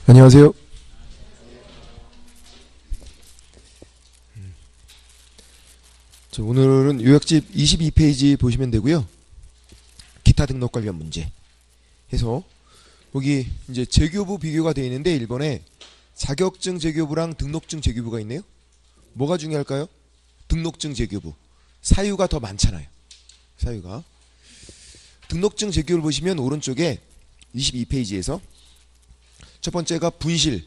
안녕하세요. 오늘은 요약집 22페이지 보시면 되고요. 기타 등록 관련 문제 해서 여기 이제 재교부 비교가 되어 있는데 1번에 자격증 재교부랑 등록증 재교부가 있네요. 뭐가 중요할까요? 등록증 재교부. 사유가 더 많잖아요. 사유가. 등록증 재교부를 보시면 오른쪽에 22페이지에서 첫 번째가 분실,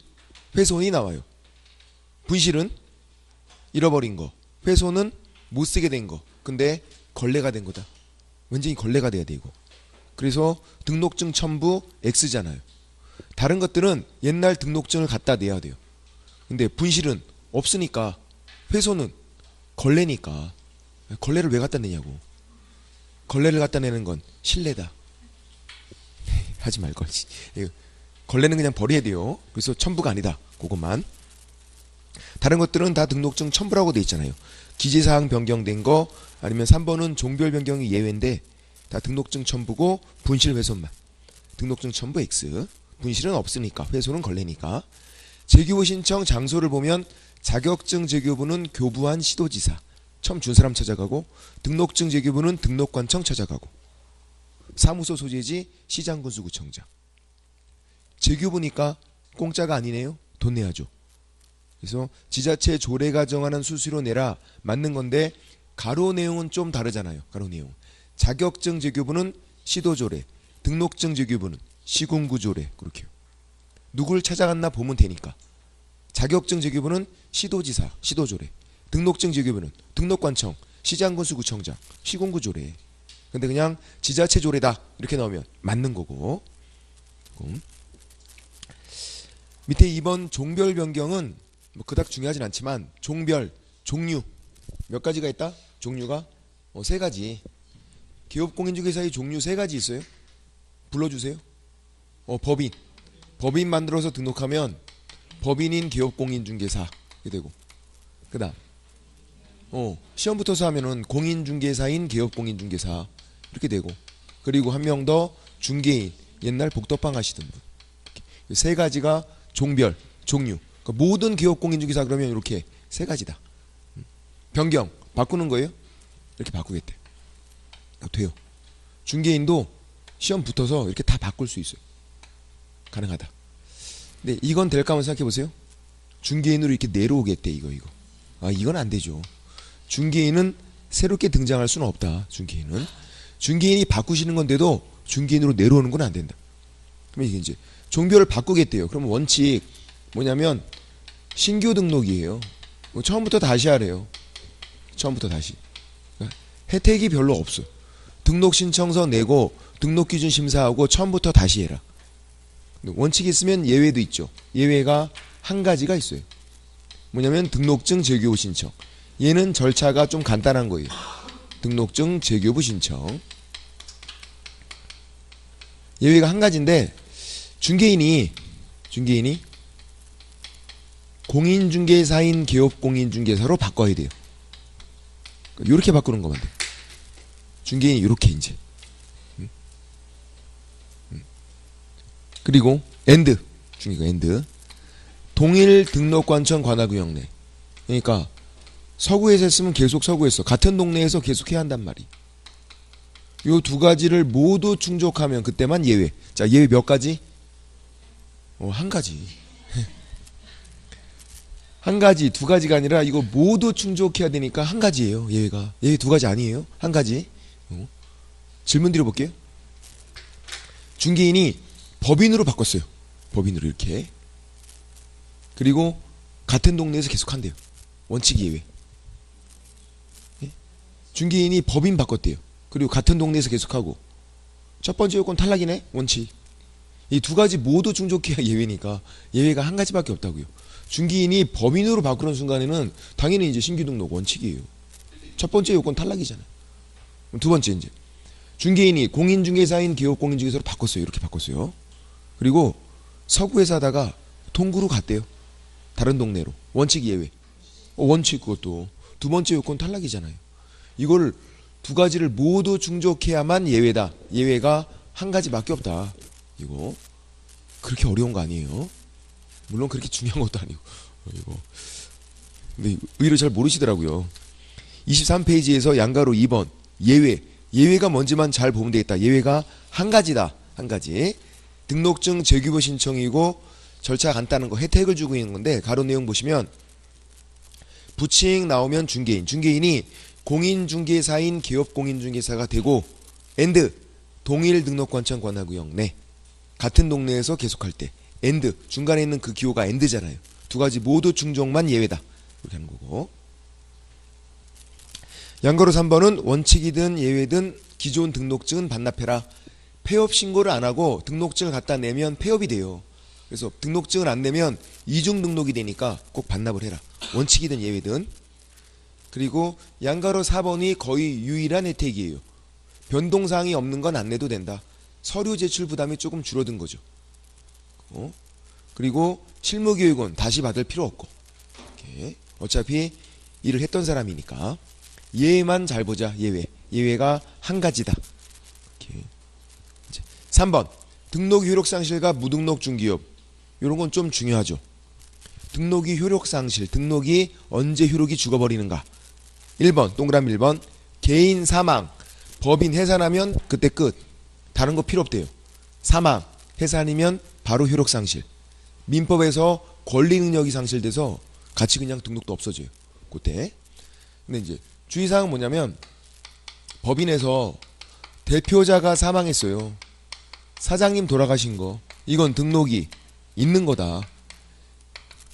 훼손이 나와요. 분실은 잃어버린 거, 훼손은 못 쓰게 된 거. 근데 걸레가 된 거다. 완전히 걸레가 돼야 되고. 그래서 등록증 첨부 X잖아요. 다른 것들은 옛날 등록증을 갖다 내야 돼요. 근데 분실은 없으니까, 훼손은 걸레니까 걸레를 왜 갖다 내냐고. 걸레를 갖다 내는 건 실례다. 하지 말걸지. 걸레는 그냥 버려야 돼요. 그래서 첨부가 아니다. 그것만. 다른 것들은 다 등록증 첨부라고 돼 있잖아요. 기재사항 변경된 거, 아니면 3번은 종별 변경이 예외인데 다 등록증 첨부고 분실 훼손만. 등록증 첨부 X. 분실은 없으니까, 훼손은 걸레니까. 재교부 신청 장소를 보면 자격증 재교부는 교부한 시도지사 처음 준 사람 찾아가고, 등록증 재교부는 등록관청 찾아가고, 사무소 소재지 시장군수구청장. 재교부니까 공짜가 아니네요. 돈 내야죠. 그래서 지자체 조례가 정하는 수수료 내라 맞는 건데, 가로 내용은 좀 다르잖아요. 가로 내용. 자격증 재교부는 시도조례, 등록증 재교부는 시군구조례. 그렇게요. 누굴 찾아갔나 보면 되니까. 자격증 재교부는 시도지사, 시도조례, 등록증 재교부는 등록관청, 시장군수구청장, 시군구조례. 근데 그냥 지자체 조례다 이렇게 나오면 맞는 거고. 밑에 2번 종별 변경은 뭐 그닥 중요하진 않지만, 종별, 종류 몇 가지가 있다? 종류가 3가지. 기업공인중개사의 종류 3가지 있어요. 불러주세요. 법인 만들어서 등록하면 법인인 기업공인중개사 이렇게 되고, 그 다음 시험 붙어서 하면은 공인중개사인 기업공인중개사 이렇게 되고, 그리고 한 명 더 중개인, 옛날 복덕방 하시던 분. 3가지가 종별, 종류. 그러니까 모든 기업공인중개사 그러면 이렇게 3가지다. 변경, 바꾸는 거예요? 이렇게 바꾸겠대. 돼요. 중개인도 시험 붙어서 이렇게 다 바꿀 수 있어요. 가능하다. 근데 이건 될까 한번 생각해 보세요. 중개인으로 이렇게 내려오겠대. 이거. 이건 안 되죠. 중개인은 새롭게 등장할 수는 없다. 중개인이 바꾸시는 건데도 중개인으로 내려오는 건 안 된다. 그러면 이게 이제 종별을 바꾸겠대요. 그러면 원칙 뭐냐면 신규 등록이에요. 처음부터 다시 하래요. 처음부터 다시. 그러니까 혜택이 별로 없어. 등록 신청서 내고 등록 기준 심사하고 처음부터 다시 해라. 원칙이 있으면 예외도 있죠. 예외가 한 가지가 있어요. 뭐냐면 등록증 재교부 신청. 얘는 절차가 좀 간단한 거예요. 등록증 재교부 신청. 예외가 한 가지인데, 중개인이 공인중개사인 기업공인중개사로 바꿔야 돼요. 이렇게 바꾸는 것만 돼. 중개인이 이렇게 이제. 그리고 엔드. 중개가 엔드. 동일 등록관청 관할구역 내. 그러니까 서구에서 했으면 계속 서구에서, 같은 동네에서 계속 해야 한단 말이. 요 2가지를 모두 충족하면 그때만 예외. 자, 예외 몇 가지? 한 가지. 한 가지, 2가지가 아니라 이거 모두 충족해야 되니까 한 가지예요. 예외가. 예외 2가지 아니에요. 한 가지. 질문 드려볼게요. 중개인이 법인으로 바꿨어요. 법인으로 이렇게. 그리고 같은 동네에서 계속 한대요. 원칙 예외. 중개인이 법인 바꿨대요. 그리고 같은 동네에서 계속하고. 첫 번째 요건 탈락이네. 원칙. 이 2가지 모두 충족해야 예외니까 예외가 한 가지밖에 없다고요. 중개인이 법인으로 바꾸는 순간에는 당연히 이제 신규 등록 원칙이에요. 첫 번째 요건 탈락이잖아요. 그럼 2번째 이제 중개인이 공인중개사인 기업공인중개사로 바꿨어요. 이렇게 바꿨어요. 그리고 서구에서 하다가 동구로 갔대요. 다른 동네로. 원칙 예외. 원칙 그것도. 2번째 요건 탈락이잖아요. 이걸 2가지를 모두 충족해야만 예외다. 예외가 한 가지밖에 없다. 이거 그렇게 어려운 거 아니에요. 물론 그렇게 중요한 것도 아니고. 이거. 근데 의외로 잘 모르시더라고요. 23페이지에서 양가로 2번 예외. 예외가 뭔지만 잘 보면 되겠다. 예외가 한 가지다. 한 가지. 등록증 재규모 신청이고 절차 간단한 거 혜택을 주고 있는 건데 가로 내용 보시면 부칭 나오면 중개인. 중개인이 공인중개사인 기업공인중개사가 되고 and 동일 등록관청 관할구역 내 같은 동네에서 계속할 때 and 중간에 있는 그 기호가 and잖아요. 두 가지 모두 충족만 예외다. 이렇게 하는 거고. 양가로 3번은 원칙이든 예외든 기존 등록증은 반납해라. 폐업 신고를 안 하고 등록증을 갖다 내면 폐업이 돼요. 그래서 등록증을 안 내면 이중 등록이 되니까 꼭 반납을 해라. 원칙이든 예외든. 그리고 양가로 4번이 거의 유일한 혜택이에요. 변동사항이 없는 건 안 내도 된다. 서류 제출 부담이 조금 줄어든 거죠. 그리고 실무교육은 다시 받을 필요 없고. 이렇게. 어차피 일을 했던 사람이니까. 예외만 잘 보자. 예외. 예외가 한 가지다. 이렇게. 3번 등록이 효력상실과 무등록 중기업. 이런 건 좀 중요하죠. 등록이 효력상실. 등록이 언제 효력이 죽어버리는가. 1번 동그라미 1번 개인 사망. 법인 해산하면 그때 끝. 다른 거 필요 없대요. 사망. 해산이면 바로 효력상실. 민법에서 권리 능력이 상실돼서 같이 그냥 등록도 없어져요. 그때. 근데 이제 주의사항은 뭐냐면 법인에서 대표자가 사망했어요. 사장님 돌아가신 거. 이건 등록이 있는 거다.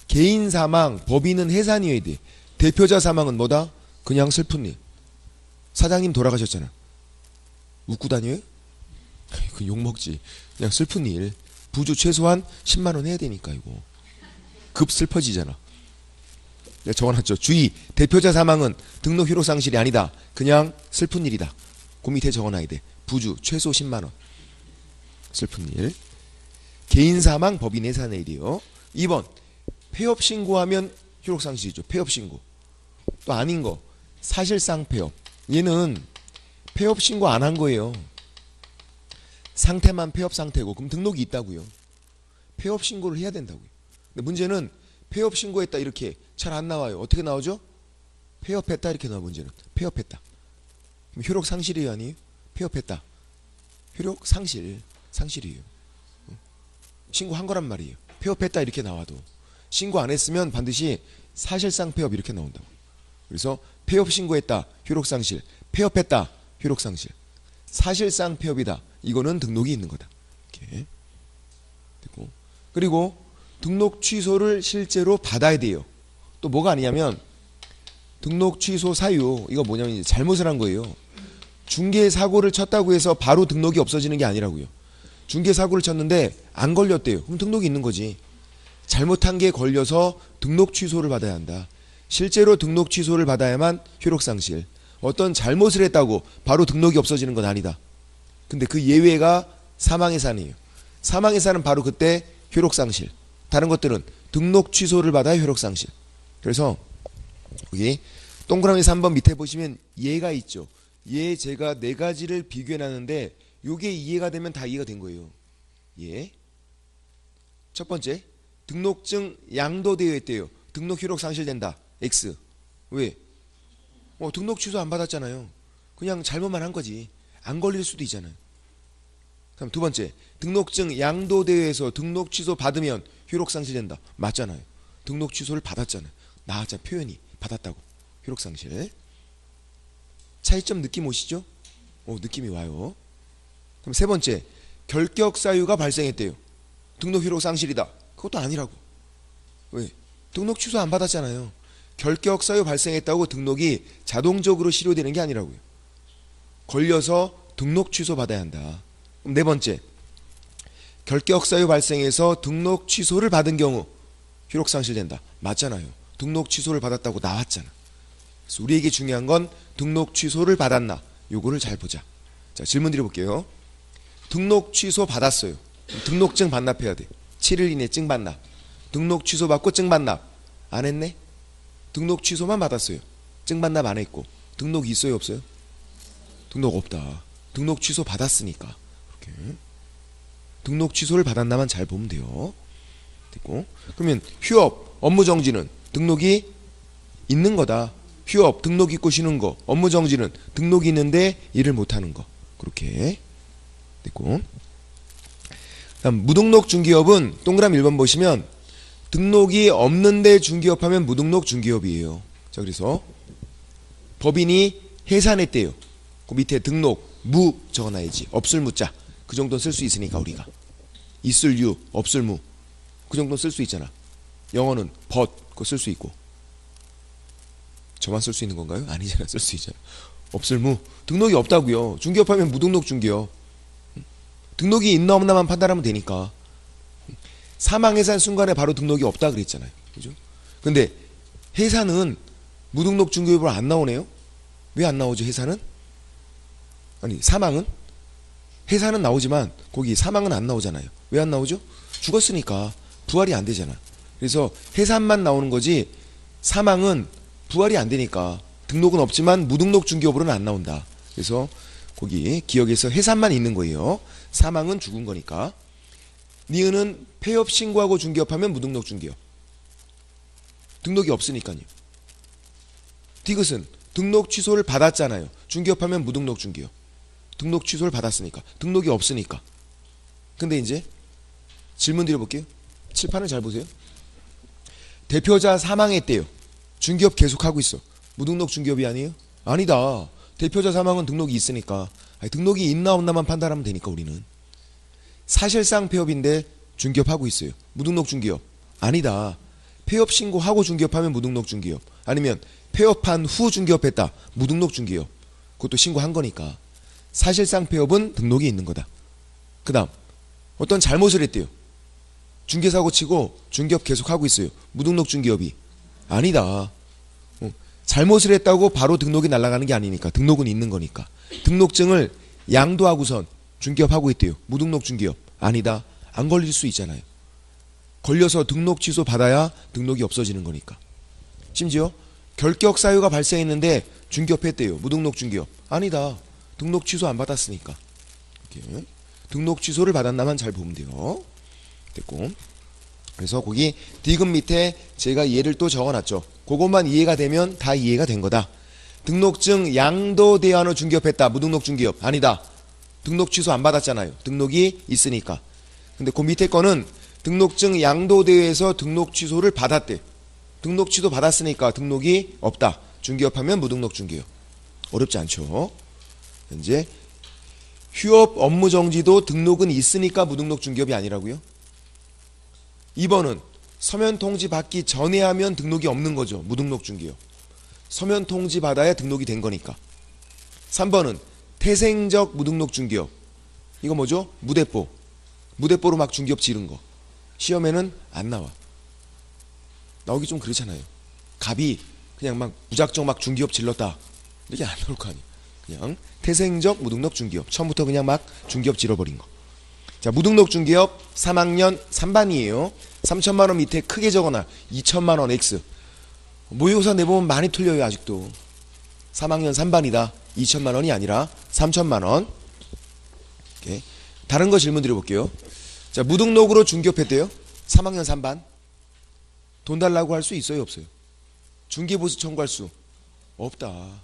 개인 사망, 법인은 해산이어야 돼. 대표자 사망은 뭐다? 그냥 슬픈 일. 사장님 돌아가셨잖아. 웃고 다녀요? 그 욕먹지. 그냥 슬픈 일. 부주 최소한 10만 원 해야 되니까 이거. 급 슬퍼지잖아. 내가 적어놨죠. 주의. 대표자 사망은 등록 효력상실이 아니다. 그냥 슬픈 일이다. 그 밑에 적어놔야 돼. 부주 최소 10만 원. 슬픈 일. 개인 사망, 법인 해산의 일이요. 2번 폐업 신고하면 효력상실이죠. 폐업 신고. 또 아닌 거 사실상 폐업. 얘는 폐업 신고 안 한 거예요. 상태만 폐업 상태고 그럼 등록이 있다고요. 폐업 신고를 해야 된다고요. 근데 문제는 폐업 신고했다 이렇게 잘 안 나와요. 어떻게 나오죠? 폐업했다 이렇게 나와. 문제는 폐업했다. 그럼 효력 상실이에요 아니에요? 폐업했다. 효력 상실. 상실이에요. 신고한 거란 말이에요. 폐업했다 이렇게 나와도 신고 안 했으면 반드시 사실상 폐업 이렇게 나온다고. 그래서 폐업 신고했다. 효력 상실. 폐업했다. 효력 상실. 사실상 폐업이다. 이거는 등록이 있는 거다. 이렇게. 그리고 등록 취소를 실제로 받아야 돼요. 또 뭐가 아니냐면 등록 취소 사유. 이거 뭐냐면 이제 잘못을 한 거예요. 중개 사고를 쳤다고 해서 바로 등록이 없어지는 게 아니라고요. 중개 사고를 쳤는데 안 걸렸대요. 그럼 등록이 있는 거지. 잘못한 게 걸려서 등록 취소를 받아야 한다. 실제로 등록 취소를 받아야만 효력 상실. 어떤 잘못을 했다고 바로 등록이 없어지는 건 아니다. 근데 그 예외가 사망해산이에요. 사망해산은 바로 그때 효력 상실. 다른 것들은 등록 취소를 받아야 효력 상실. 그래서 여기 동그라미 3번 밑에 보시면 예가 있죠. 예 제가 네 가지를 비교해 놨는데 요게 이해가 되면 다 이해가 된 거예요. 예. 첫 번째, 등록증 양도되어 있대요. 등록 효력 상실된다. X. 왜? 등록 취소 안 받았잖아요. 그냥 잘못만 한 거지. 안 걸릴 수도 있잖아요. 그럼 두 번째, 등록증 양도되어 있어 등록 취소 받으면 효력 상실된다. 맞잖아요. 등록 취소를 받았잖아요. 나왔잖아. 표현이 받았다고. 효력 상실. 차이점 느낌 오시죠? 느낌이 와요. 그럼 세 번째, 결격 사유가 발생했대요. 등록 효력 상실이다. 그것도 아니라고. 왜? 등록 취소 안 받았잖아요. 결격 사유 발생했다고 등록이 자동적으로 실효되는 게 아니라고요. 걸려서 등록 취소 받아야 한다. 그럼 네 번째, 결격 사유 발생해서 등록 취소를 받은 경우 효력 상실된다. 맞잖아요. 등록 취소를 받았다고 나왔잖아. 그래서 우리에게 중요한 건 등록 취소를 받았나. 요거를 잘 보자. 자, 질문 드려볼게요. 등록 취소 받았어요. 등록증 반납해야 돼. 7일 이내 증 반납. 등록 취소 받고 증 반납 안 했네? 등록 취소만 받았어요. 증 반납 안 했고. 등록 있어요 없어요? 등록 없다. 등록 취소 받았으니까. 이렇게. 등록 취소를 받았나만 잘 보면 돼요. 됐고. 그러면 휴업, 업무 정지는 등록이 있는 거다. 휴업, 등록 있고 쉬는 거. 업무 정지는 등록이 있는데 일을 못하는 거. 그렇게 됐고. 다음 무등록 중기업은 동그라미 1번 보시면 등록이 없는데 중기업하면 무등록 중기업이에요. 자, 그래서 법인이 해산했대요. 그 밑에 등록 무 적어놔야지. 없을 무자. 그 정도는 쓸 수 있으니까 우리가. 있을 유, 없을 무. 그 정도는 쓸 수 있잖아. 영어는 but 그거 쓸 수 있고. 저만 쓸 수 있는 건가요? 아니잖아. 쓸 수 있잖아. 없을 무. 등록이 없다고요. 중기업하면 무등록 중기업. 등록이 있나 없나만 판단하면 되니까. 사망 해산 순간에 바로 등록이 없다 그랬잖아요. 그죠? 근데 해산은 무등록 중기업으로 안 나오네요. 왜 안 나오죠? 해산은? 아니 사망은? 해산은 나오지만 거기 사망은 안 나오잖아요. 왜 안 나오죠? 죽었으니까 부활이 안 되잖아. 그래서 해산만 나오는 거지 사망은 부활이 안 되니까 등록은 없지만 무등록 중기업으로는 안 나온다. 그래서 거기 기억에서 해산만 있는 거예요. 사망은 죽은 거니까. 니은은 폐업 신고하고 중기업하면 무등록 중기업. 등록이 없으니까요. 디귿은 등록 취소를 받았잖아요. 중기업하면 무등록 중기업. 등록 취소를 받았으니까. 등록이 없으니까. 근데 이제 질문 드려볼게요. 칠판을 잘 보세요. 대표자 사망했대요. 중기업 계속하고 있어. 무등록 중기업이 아니에요? 아니다. 대표자 사망은 등록이 있으니까. 아니, 등록이 있나 없나만 판단하면 되니까 우리는. 사실상 폐업인데 중기업하고 있어요. 무등록 중기업. 아니다. 폐업 신고하고 중기업하면 무등록 중기업. 아니면 폐업한 후 중기업했다. 무등록 중기업. 그것도 신고한 거니까. 사실상 폐업은 등록이 있는 거다. 그 다음 어떤 잘못을 했대요. 중개사고 치고 중기업 계속하고 있어요. 무등록 중기업이. 아니다. 잘못을 했다고 바로 등록이 날아가는 게 아니니까. 등록은 있는 거니까. 등록증을 양도하고선 중기업하고 있대요. 무등록 중기업. 아니다. 안 걸릴 수 있잖아요. 걸려서 등록 취소 받아야 등록이 없어지는 거니까. 심지어 결격 사유가 발생했는데 중기업했대요. 무등록 중기업. 아니다. 등록 취소 안 받았으니까. 이렇게. 등록 취소를 받았나만 잘 보면 돼요. 됐고. 그래서 거기 디귿 밑에 제가 예를 또 적어놨죠. 그것만 이해가 되면 다 이해가 된 거다. 등록증 양도 대환으로 중기업했다. 무등록 중기업. 아니다. 등록 취소 안 받았잖아요. 등록이 있으니까. 근데 그 밑에 거는 등록증 양도대회에서 등록 취소를 받았대. 등록 취소 받았으니까 등록이 없다. 중기업하면 무등록 중기업. 어렵지 않죠. 이제 휴업 업무 정지도 등록은 있으니까 무등록 중기업이 아니라고요. 2번은 서면 통지 받기 전에 하면 등록이 없는 거죠. 무등록 중기업. 서면 통지 받아야 등록이 된 거니까. 3번은 태생적 무등록 중기업. 이거 뭐죠? 무대뽀. 무대뽀로 막 중기업 지른 거. 시험에는 안 나와. 나오기 좀 그렇잖아요. 갑이 그냥 막 무작정 막 중기업 질렀다. 이게 안 나올 거 아니에요. 그냥 태생적 무등록 중기업. 처음부터 그냥 막 중기업 질러버린 거. 자, 무등록 중기업 3학년 3반이에요. 3천만 원 밑에 크게 적어놔. 2천만 원 X. 모의고사 내보면 많이 틀려요 아직도. 3학년 3반이다. 2천만 원이 아니라 3천만 원. 오케이. 다른 거 질문 드려볼게요. 자, 무등록으로 중기업했대요. 3학년 3반. 돈 달라고 할 수 있어요 없어요? 중개보수 청구할 수 없다.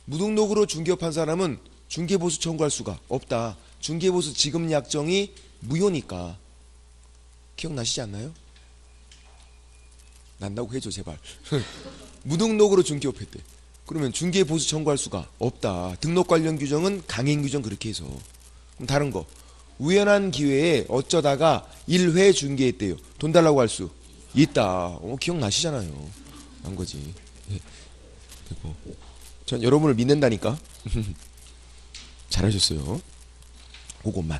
무등록으로 중기업한 사람은 중개보수 청구할 수가 없다. 중개보수 지급 약정이 무효니까. 기억나시지 않나요? 난다고 해줘 제발. 무등록으로 중개업했대. 그러면 중개보수 청구할 수가 없다. 등록 관련 규정은 강행 규정 그렇게 해서. 그럼 다른 거. 우연한 기회에 어쩌다가 1회 중개했대요. 돈 달라고 할 수 있다. 기억나시잖아요. 한 거지. 그리고 전 여러분을 믿는다니까. 잘하셨어요. 그것만.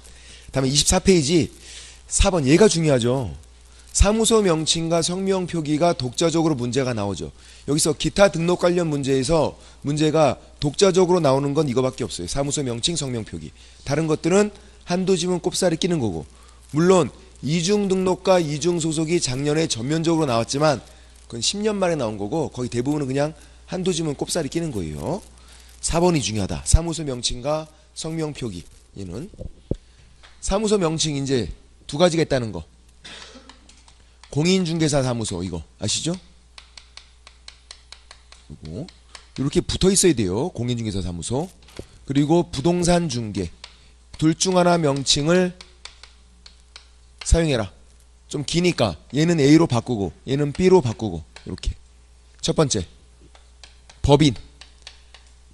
다음에 24페이지 4번 얘가 중요하죠. 사무소 명칭과 성명 표기가 독자적으로 문제가 나오죠. 여기서 기타 등록 관련 문제에서 문제가 독자적으로 나오는 건 이거밖에 없어요. 사무소 명칭, 성명 표기. 다른 것들은 한두 지문 꼽사리 끼는 거고. 물론 이중 등록과 이중 소속이 작년에 전면적으로 나왔지만 그건 10년 만에 나온 거고 거의 대부분은 그냥 한두 지문 꼽사리 끼는 거예요. 4번이 중요하다. 사무소 명칭과 성명 표기. 얘는 사무소 명칭 이제 두 가지가 있다는 거. 공인중개사 사무소 이거 아시죠? 그리고 이렇게 붙어 있어야 돼요. 공인중개사 사무소. 그리고 부동산 중개. 둘 중 하나 명칭을 사용해라. 좀 기니까 얘는 A로 바꾸고 얘는 B로 바꾸고 이렇게. 첫 번째 법인.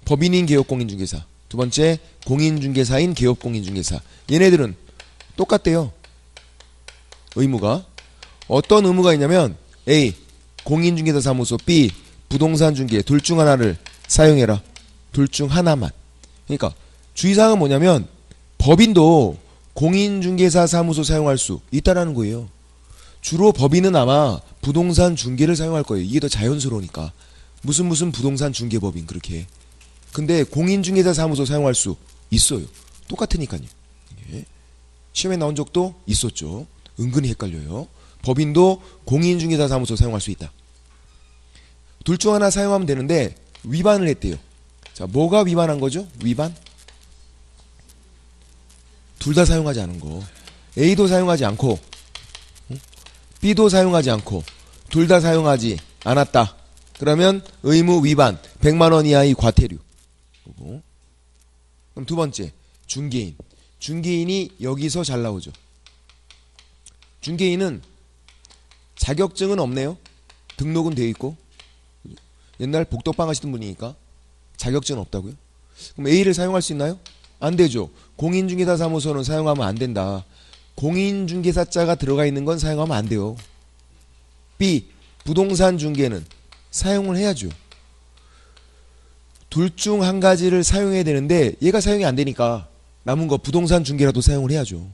법인인 개업공인중개사. 두 번째 공인중개사인 개업공인중개사. 얘네들은 똑같대요. 의무가. 어떤 의무가 있냐면 A. 공인중개사 사무소. B. 부동산 중개. 둘 중 하나를 사용해라. 둘 중 하나만. 그러니까 주의사항은 뭐냐면 법인도 공인중개사 사무소 사용할 수 있다라는 거예요. 주로 법인은 아마 부동산 중개를 사용할 거예요. 이게 더 자연스러우니까. 무슨 부동산 중개법인 그렇게. 근데 공인중개사 사무소 사용할 수 있어요. 똑같으니까요. 예. 시험에 나온 적도 있었죠. 은근히 헷갈려요. 법인도 공인중개사 사무소 사용할 수 있다. 둘 중 하나 사용하면 되는데 위반을 했대요. 자, 뭐가 위반한 거죠? 위반? 둘 다 사용하지 않은 거. A도 사용하지 않고 B도 사용하지 않고 둘 다 사용하지 않았다. 그러면 의무 위반 100만 원 이하의 과태료. 그럼 두 번째 중개인. 중개인이 여기서 잘 나오죠. 중개인은 자격증은 없네요. 등록은 되어 있고. 옛날 복덕방 하시던 분이니까 자격증은 없다고요? 그럼 A를 사용할 수 있나요? 안 되죠. 공인중개사 사무소는 사용하면 안 된다. 공인중개사자가 들어가 있는 건 사용하면 안 돼요. B. 부동산 중개는 사용을 해야죠. 둘 중 한 가지를 사용해야 되는데 얘가 사용이 안 되니까 남은 거 부동산 중개라도 사용을 해야죠.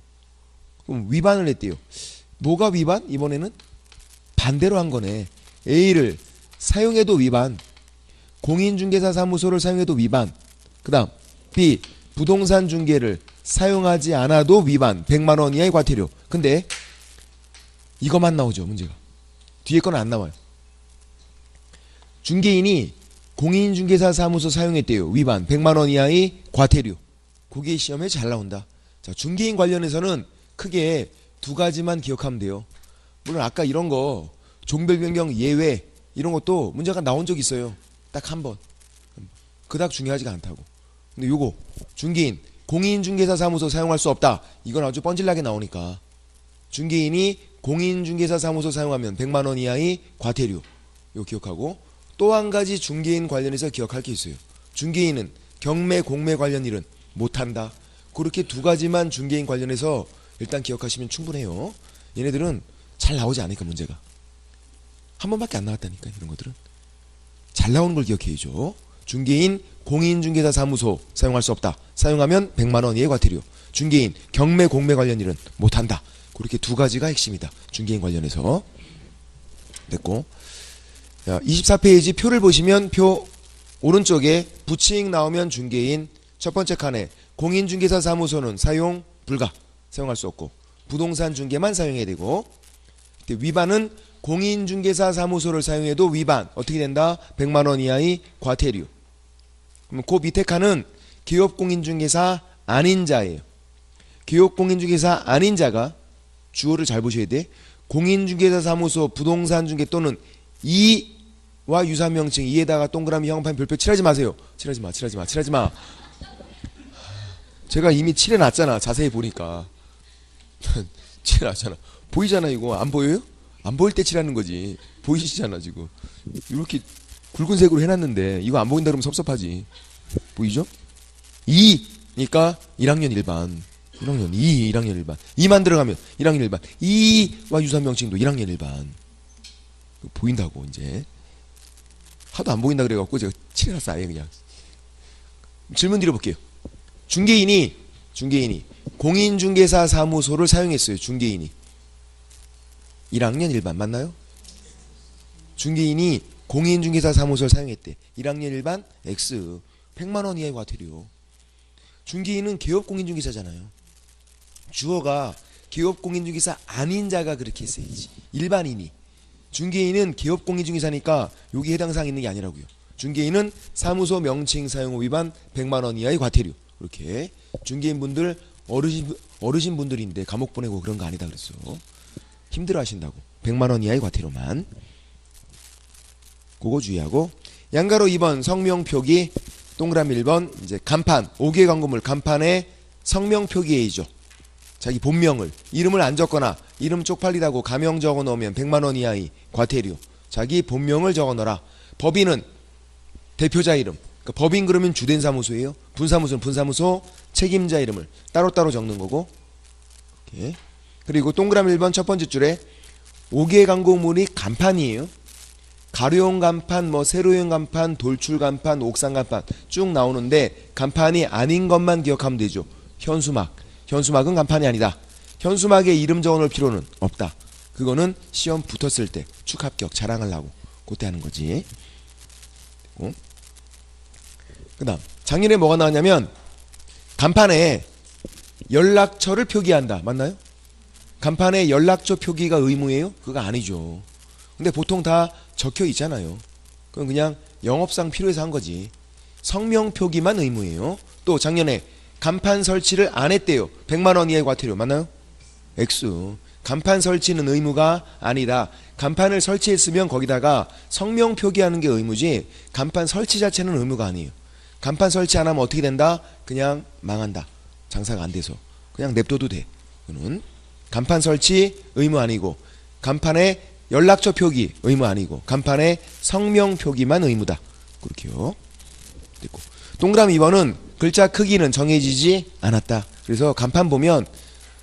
그럼 위반을 했대요. 뭐가 위반? 이번에는 반대로 한 거네. A를 사용해도 위반, 공인중개사 사무소를 사용해도 위반, 그 다음 B. 부동산 중개를 사용하지 않아도 위반 100만 원 이하의 과태료. 근데 이것만 나오죠. 문제가. 뒤에 건 안 나와요. 중개인이 공인중개사 사무소 사용했대요. 위반 100만 원 이하의 과태료. 그게 시험에 잘 나온다. 자, 중개인 관련해서는 크게 두 가지만 기억하면 돼요. 물론 아까 이런 거 종별 변경 예외 이런 것도 문제가 나온 적 있어요. 딱 한 번. 그닥 중요하지가 않다고. 근데 요거 중개인 공인중개사 사무소 사용할 수 없다. 이건 아주 뻔질나게 나오니까 중개인이 공인중개사 사무소 사용하면 100만 원 이하의 과태료. 이거 기억하고 또 한 가지 중개인 관련해서 기억할 게 있어요. 중개인은 경매 공매 관련 일은 못한다. 그렇게 두 가지만 중개인 관련해서 일단 기억하시면 충분해요. 얘네들은 잘 나오지 않으니까 문제가. 한 번밖에 안 나왔다니까 이런 것들은. 잘 나오는 걸 기억해야죠. 중개인 공인중개사 사무소 사용할 수 없다. 사용하면 100만 원 이하의 과태료. 중개인 경매 공매 관련 일은 못한다. 그렇게 두 가지가 핵심이다. 중개인 관련해서. 됐고. 자, 24페이지 표를 보시면 표 오른쪽에 부칭 나오면 중개인 첫 번째 칸에 공인중개사 사무소는 사용 불가. 사용할 수 없고 부동산 중개만 사용해야 되고 위반은 공인중개사 사무소를 사용해도 위반. 어떻게 된다? 100만 원 이하의 과태료. 그럼 그 밑에 칸은 기업공인중개사 아닌 자예요. 기업공인중개사 아닌 자가 주어를 잘 보셔야 돼. 공인중개사 사무소 부동산 중개 또는 이와 유사 명칭 이에다가 동그라미 형판 별표 칠하지 마세요. 칠하지 마. 제가 이미 칠해놨잖아. 자세히 보니까. 칠해놨잖아. 보이잖아 이거. 안 보여요? 안 보일 때 칠하는 거지. 보이시잖아 지금. 이렇게 굵은색으로 해놨는데 이거 안 보인다 그러면 섭섭하지. 보이죠? 2니까 1학년 일반. 1학년 1학년 일반. 2만 들어가면 1학년 일반. 2와 유사 명칭도 1학년 일반. 보인다고 이제. 하도 안 보인다 그래갖고 제가 칠해놨어 아예 그냥. 질문 드려볼게요. 중개인이 공인중개사 사무소를 사용했어요. 중개인이 1학년 일반 맞나요? 중개인이 공인중개사 사무소를 사용했대. 1학년 일반 X 100만 원 이하의 과태료. 중개인은 개업공인중개사잖아요. 주어가 개업공인중개사 아닌 자가 그렇게 했어야지. 일반인이. 중개인은 개업공인중개사니까 여기 해당 사항 있는 게 아니라고요. 중개인은 사무소 명칭 사용 후 위반 100만 원 이하의 과태료. 이렇게 중개인분들 어르신분들인데 감옥 보내고 그런 거 아니다 그랬어. 힘들어 하신다고. 100만원 이하의 과태료만. 그거 주의하고, 양가로 2번 성명 표기, 동그라미 1번 이제 간판, 5개 광고물 간판에 성명 표기해야죠. 자기 본명을, 이름을 안 적거나 이름 쪽팔리다고 가명 적어 놓으면 100만원 이하의 과태료. 자기 본명을 적어 넣어라. 법인은 대표자 이름, 그러니까 법인 그러면 주된 사무소예요. 분사무소는 분사무소 책임자 이름을 따로따로 적는 거고. 이렇게. 그리고 동그라미 1번 첫 번째 줄에 5개 광고물이 간판이에요. 가로용 간판, 뭐 세로용 간판, 돌출 간판, 옥상 간판 쭉 나오는데 간판이 아닌 것만 기억하면 되죠. 현수막, 현수막은 간판이 아니다. 현수막에 이름 적어놓을 필요는 없다. 그거는 시험 붙었을 때 축 합격 자랑하려고 그때 하는 거지. 그 다음 작년에 뭐가 나왔냐면 간판에 연락처를 표기한다. 맞나요? 간판에 연락처 표기가 의무예요? 그거 아니죠. 근데 보통 다 적혀 있잖아요. 그건 그냥 영업상 필요해서 한 거지. 성명 표기만 의무예요. 또 작년에 간판 설치를 안 했대요. 100만원 이하의 과태료. 맞나요? X. 간판 설치는 의무가 아니다. 간판을 설치했으면 거기다가 성명 표기하는 게 의무지 간판 설치 자체는 의무가 아니에요. 간판 설치 안 하면 어떻게 된다? 그냥 망한다. 장사가 안 돼서. 그냥 냅둬도 돼. 그는 간판 설치 의무 아니고 간판에 연락처 표기 의무 아니고 간판에 성명 표기만 의무다. 그렇게요. 됐고. 동그라미 2번은 글자 크기는 정해지지 않았다. 그래서 간판 보면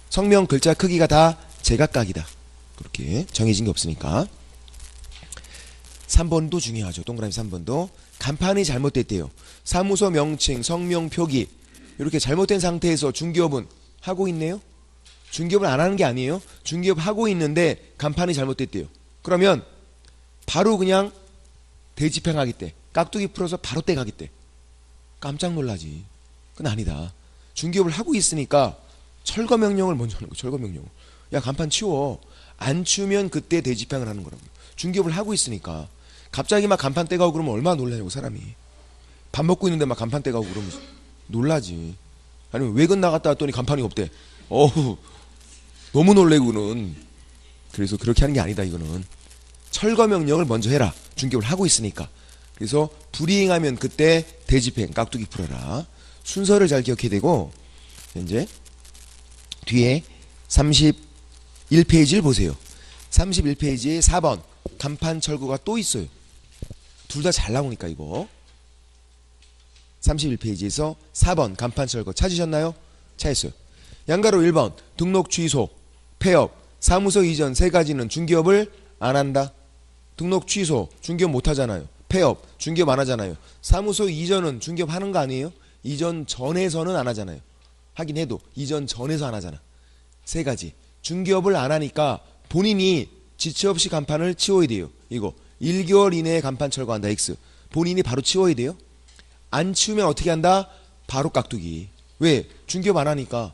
성명 글자 크기가 다 제각각이다. 그렇게 정해진 게 없으니까. 3번도 중요하죠. 동그라미 3번도 간판이 잘못됐대요. 사무소 명칭, 성명 표기 이렇게 잘못된 상태에서 중개업은 하고 있네요. 중개업을 안 하는 게 아니에요. 중개업 하고 있는데 간판이 잘못됐대요. 그러면 바로 그냥 대집행하겠대. 깍두기 풀어서 바로 떼가겠대. 깜짝 놀라지. 그건 아니다. 중개업을 하고 있으니까 철거 명령을 먼저 하는 거야. 철거 명령을. 야 간판 치워. 안 치우면 그때 대집행을 하는 거라고요. 중개업을 하고 있으니까. 갑자기 막 간판 떼가고 그러면 얼마나 놀라냐고 사람이. 밥 먹고 있는데 막 간판 떼가고 그러면 놀라지. 아니면 외근 나갔다 왔더니 간판이 없대. 어후 너무 놀래고는. 그래서 그렇게 하는 게 아니다. 이거는 철거 명령을 먼저 해라. 중개업을 하고 있으니까. 그래서 불이행하면 그때 대집행 깍두기 풀어라. 순서를 잘 기억해야 되고. 이제 뒤에 31페이지를 보세요. 31페이지에 4번 간판 철거가 또 있어요. 둘 다 잘 나오니까 이거 31페이지에서 4번 간판 철거 찾으셨나요? 찾았어요. 양가로 1번 등록 취소, 폐업, 사무소 이전 세 가지는 중개업을 안 한다. 등록 취소 중개업 못 하잖아요. 폐업 중개업 안 하잖아요. 사무소 이전은 중개업 하는 거 아니에요? 이전 전에서는 안 하잖아요. 하긴 해도 이전 전에서 안 하잖아. 세 가지 중개업을 안 하니까 본인이 지체 없이 간판을 치워야 돼요. 이거 1개월 이내에 간판 철거한다. X. 본인이 바로 치워야 돼요. 안 치우면 어떻게 한다? 바로 깍두기. 왜? 중개업 안 하니까.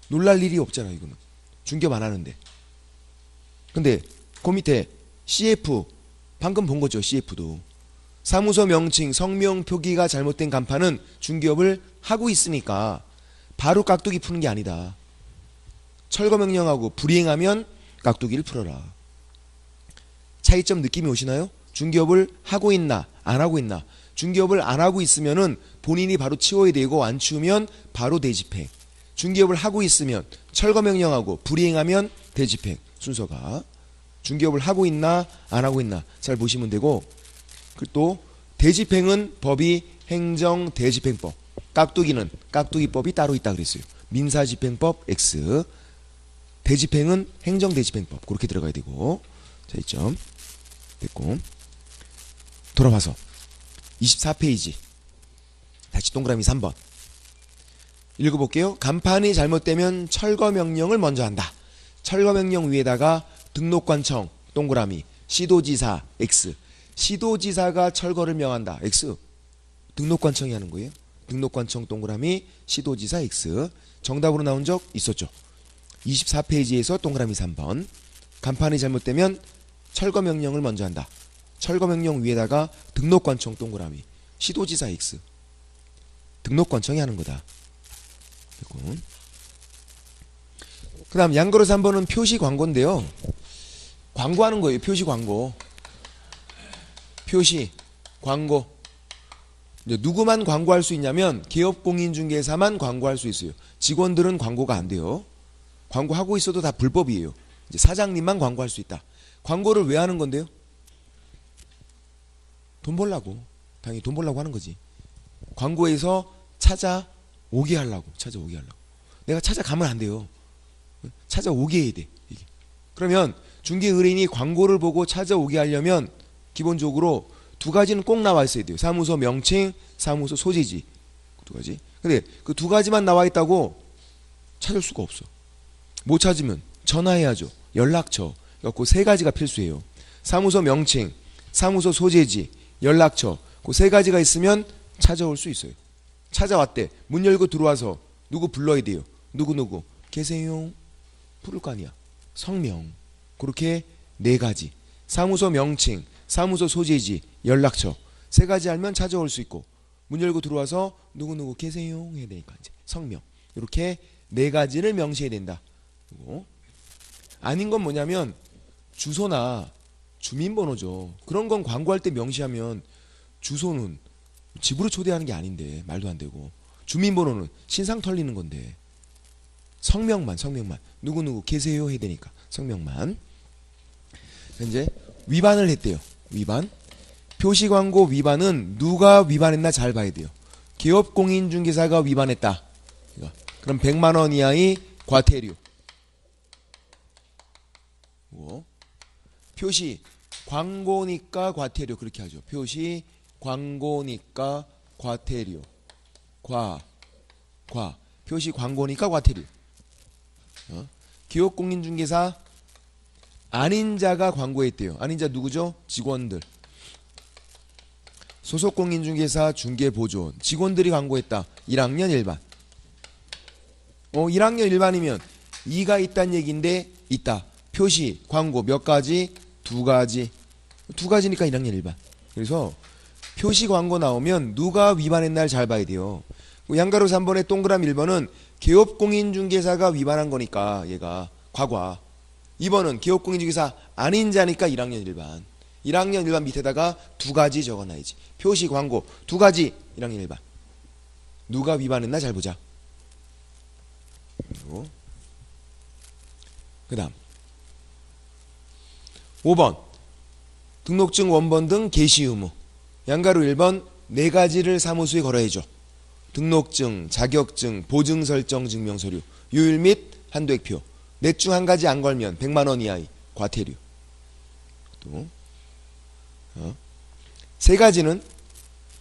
놀랄 일이 없잖아. 이거는 중개업 안 하는데. 근데 그 밑에 CF 방금 본 거죠. CF도 사무소 명칭 성명 표기가 잘못된 간판은 중개업을 하고 있으니까 바로 깍두기 푸는 게 아니다. 철거 명령하고 불이행하면 깍두기를 풀어라. 차이점 느낌이 오시나요? 중개업을 하고 있나 안 하고 있나. 중개업을 안 하고 있으면은 본인이 바로 치워야 되고 안 치우면 바로 대집행. 중개업을 하고 있으면 철거 명령하고 불이행하면 대집행. 순서가 중개업을 하고 있나 안 하고 있나 잘 보시면 되고. 또 대집행은 법이 행정대집행법, 깍두기는 깍두기법이 따로 있다 그랬어요. 민사집행법 X. 대집행은 행정대집행법. 그렇게 들어가야 되고. 자, 이점 됐고. 돌아와서 24페이지 다시 동그라미 3번 읽어볼게요. 간판이 잘못되면 철거 명령을 먼저 한다. 철거 명령 위에다가 등록관청 동그라미, 시도지사 X. 시도지사가 철거를 명한다. X. 등록관청이 하는 거예요. 등록관청 동그라미, 시도지사 X. 정답으로 나온 적 있었죠. 24페이지에서 동그라미 3번 간판이 잘못되면 철거 명령을 먼저 한다. 철거 명령 위에다가 등록관청 동그라미, 시도지사 X. 등록관청이 하는 거다. 그 다음 양거로 3번은 표시 광고인데요. 광고하는 거예요. 표시 광고. 표시 광고. 이제 누구만 광고할 수 있냐면 기업공인중개사만 광고할 수 있어요. 직원들은 광고가 안 돼요. 광고하고 있어도 다 불법이에요. 이제 사장님만 광고할 수 있다. 광고를 왜 하는 건데요? 돈 벌라고. 당연히 돈 벌라고 하는 거지. 광고에서 찾아오게 하려고. 찾아오게 하려고. 내가 찾아가면 안 돼요. 찾아오게 해야 돼. 이게. 그러면 중개의뢰인이 광고를 보고 찾아오게 하려면 기본적으로 두 가지는 꼭 나와 있어야 돼요. 사무소 명칭, 사무소 소재지. 두 가지. 근데 그 두 가지만 나와 있다고 찾을 수가 없어. 못 찾으면 전화해야죠. 연락처. 그 세 가지가 필수예요. 사무소 명칭, 사무소 소재지, 연락처. 그 세 가지가 있으면 찾아올 수 있어요. 찾아왔대. 문 열고 들어와서 누구 불러야 돼요. 누구 계세요? 부를 거 아니야. 성명. 그렇게 네 가지. 사무소 명칭, 사무소 소재지, 연락처. 세 가지 알면 찾아올 수 있고, 문 열고 들어와서 누구 계세요? 해야 되니까 이제 성명. 이렇게 네 가지를 명시해야 된다. 그리고 아닌 건 뭐냐면 주소나 주민번호죠. 그런 건 광고할 때 명시하면 주소는 집으로 초대하는 게 아닌데 말도 안 되고, 주민번호는 신상 털리는 건데 성명만 누구 계세요? 해야 되니까 성명만. 이제 위반을 했대요. 위반. 표시광고 위반은 누가 위반했나 잘 봐야 돼요. 기업공인중개사가 위반했다. 그럼 100만 원 이하의 과태료. 표시 광고니까 과태료 그렇게 하죠. 표시 광고니까 과태료. 표시 광고니까 과태료. 기업공인중개사 아닌 자가 광고했대요. 아닌 자 누구죠? 직원들. 소속공인중개사 중개보조원. 직원들이 광고했다. 1학년 일반. 1학년 일반이면 2가 있다는 얘기인데 있다. 표시 광고 몇 가지? 두 가지. 두 가지니까 1학년 일반. 그래서 표시 광고 나오면 누가 위반했나를 잘 봐야 돼요. 양가로 3번에 동그라미 1번은 기업공인중개사가 위반한 거니까 얘가 과과. 2번은 기업공인중개사 아닌 자니까 1학년 일반. 1학년 일반 밑에다가 두 가지 적어놔야지. 표시 광고 두 가지 1학년 일반. 누가 위반했나 잘 보자. 그 다음 5번 등록증 원본 등 게시 의무. 양가로 1번 네 가지를 사무소에 걸어야죠. 등록증, 자격증, 보증 설정 증명서류, 요일 및 한도액표. 넷 중 한 가지 안 걸면 100만 원 이하의 과태료. 또 세 가지는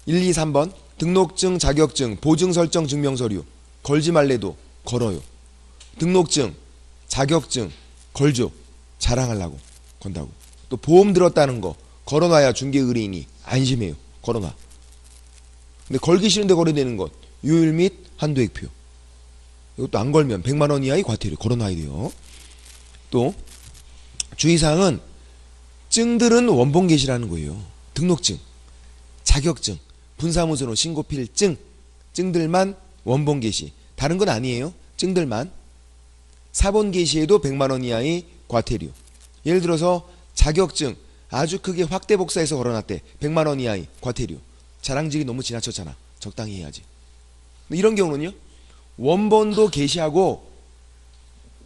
1, 2, 3번 등록증, 자격증, 보증 설정 증명서류 걸지 말래도 걸어요. 등록증, 자격증 걸죠. 자랑하려고 건다고. 또 보험 들었다는 거 걸어놔야 중개의뢰인이 안심해요. 걸어놔. 근데 걸기 싫은데 걸어야 되는 것 요일 및 한도액표. 이것도 안 걸면 100만 원 이하의 과태료 걸어놔야 돼요. 또 주의사항은 증들은 원본 게시라는 거예요. 등록증, 자격증, 분사무소로 신고필증, 증들만 원본 게시. 다른 건 아니에요. 증들만. 사본 게시에도 100만 원 이하의 과태료. 예를 들어서 자격증 아주 크게 확대 복사해서 걸어놨대. 100만 원 이하의 과태료. 자랑질이 너무 지나쳤잖아. 적당히 해야지. 이런 경우는요. 원본도 게시하고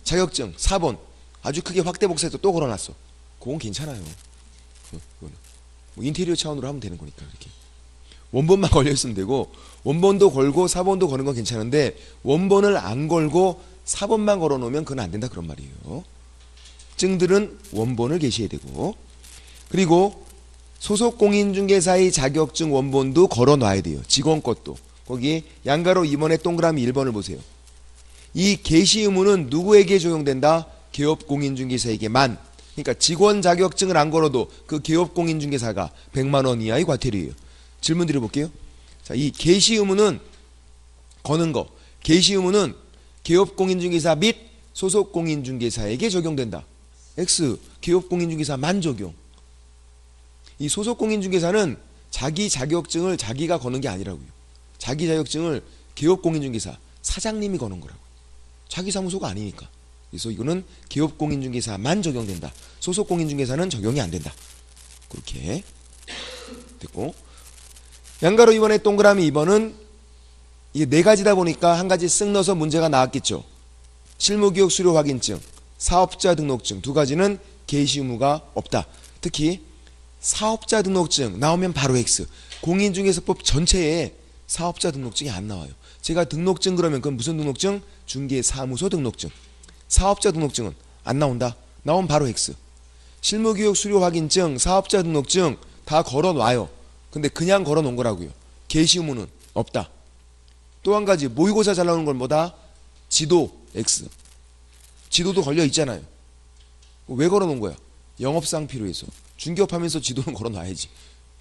자격증 4번 아주 크게 확대 복사해서 또 걸어놨어. 그건 괜찮아요. 그거는. 뭐 인테리어 차원으로 하면 되는 거니까 이렇게. 원본만 걸려있으면 되고 원본도 걸고 4번도 거는 건 괜찮은데 원본을 안 걸고 4번만 걸어놓으면 그건 안 된다 그런 말이에요. 증들은 원본을 게시해야 되고, 그리고 소속공인중개사의 자격증 원본도 걸어놔야 돼요. 직원 것도. 거기 양가로 2번에 동그라미 1번을 보세요. 이 게시 의무는 누구에게 적용된다? 기업공인중개사에게만. 그러니까 직원 자격증을 안 걸어도 그 기업공인중개사가 100만 원 이하의 과태료예요. 질문 드려볼게요. 자, 이 게시 의무는 거는 거. 게시 의무는 기업공인중개사 및 소속공인중개사에게 적용된다. X. 기업공인중개사만 적용. 이 소속공인중개사는 자기 자격증을 자기가 거는 게 아니라고요. 자기 자격증을 기업공인중개사 사장님이 거는 거라고. 자기 사무소가 아니니까. 그래서 이거는 기업공인중개사만 적용된다. 소속공인중개사는 적용이 안 된다. 그렇게 됐고, 양가로 2번의 동그라미 2번은 이게 네 가지다 보니까 한 가지 쓱 넣어서 문제가 나왔겠죠. 실무기록 수료 확인증, 사업자 등록증 두 가지는 개시 의무가 없다. 특히 사업자 등록증 나오면 바로 X. 공인중개사법 전체에 사업자 등록증이 안 나와요. 제가 등록증 그러면 그건 무슨 등록증? 중개사무소 등록증. 사업자 등록증은 안 나온다. 나오면 바로 X. 실무기록 수료 확인증, 사업자 등록증 다 걸어놔요. 근데 그냥 걸어놓은 거라고요. 개시 의무는 없다. 또 한 가지 모의고사 잘 나오는 건 뭐다? 지도 X. 지도도 걸려 있잖아요. 왜 걸어놓은 거야? 영업상 필요해서. 중개업하면서 지도는 걸어놔야지.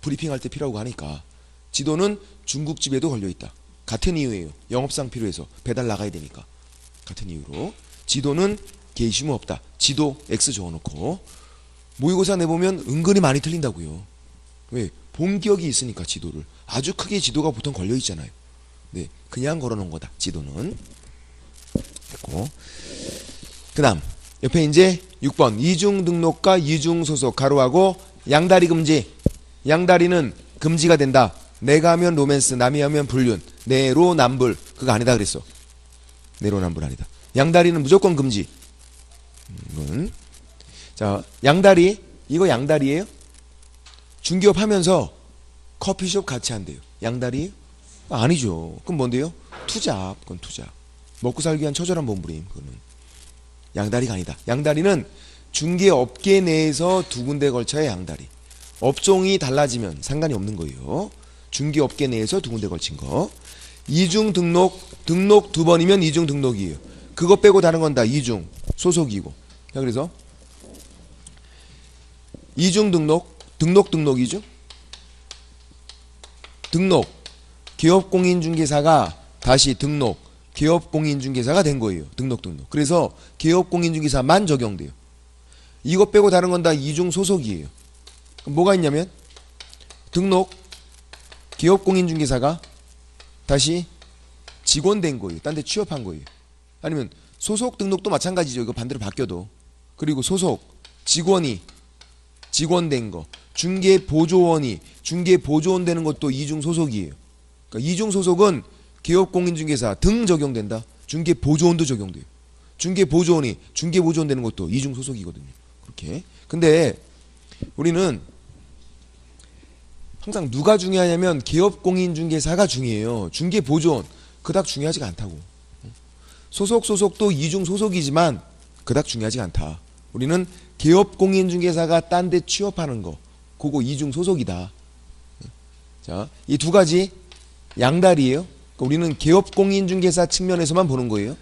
브리핑할 때 필요하고 하니까. 지도는 중국집에도 걸려 있다. 같은 이유예요. 영업상 필요해서 배달 나가야 되니까. 같은 이유로 지도는 개시 의무 없다. 지도 X 적어놓고. 모의고사 내보면 은근히 많이 틀린다고요. 왜? 본 기억이 있으니까 지도를. 아주 크게 지도가 보통 걸려 있잖아요. 네, 그냥 걸어놓은 거다. 지도는. 됐고. 그 다음 옆에 이제 6번 이중 등록과 이중 소속 가로하고 양다리 금지. 양다리는 금지가 된다. 내가 하면 로맨스, 남이 하면 불륜, 내로남불. 그거 아니다 그랬어. 내로남불 아니다. 양다리는 무조건 금지. 자, 양다리. 이거 양다리예요? 중개업 하면서 커피숍 같이 한대요. 양다리? 아니죠. 그럼 뭔데요? 투잡. 그건 투잡. 먹고 살기 위한 처절한 몸부림. 그거는 양다리가 아니다. 양다리는 중개업계 내에서 두 군데 걸쳐야 양다리. 업종이 달라지면 상관이 없는 거예요. 중개업계 내에서 두 군데 걸친 거. 이중 등록 두 번이면 이중 등록이에요. 그거 빼고 다른 건 다 이중 소속이고. 자, 그래서 이중 등록이죠. 등록 기업공인중개사가 다시 등록 기업공인중개사가 된 거예요. 등록. 그래서 기업공인중개사만 적용돼요. 이거 빼고 다른 건 다 이중 소속이에요. 그럼 뭐가 있냐면 등록 기업공인중개사가 다시 직원 된 거예요. 딴 데 취업한 거예요. 아니면 소속 등록도 마찬가지죠. 이거 반대로 바뀌어도. 그리고 소속 직원이 직원 된 거. 중개보조원이 중개보조원 되는 것도 이중 소속이에요. 그러니까 이중 소속은 기업공인중개사 등 적용된다. 중개보조원도 적용돼요. 중개보조원이 중개보조원 되는 것도 이중 소속이거든요. 그렇게. 근데 우리는 항상 누가 중요하냐면 기업공인중개사가 중요해요. 중개보조원 그닥 중요하지가 않다고. 소속도 이중 소속이지만 그닥 중요하지가 않다. 우리는 기업공인중개사가 딴 데 취업하는 거 그거 이중 소속이다. 자, 이 두 가지 양다리예요. 그러니까 우리는 기업공인중개사 측면에서만 보는 거예요.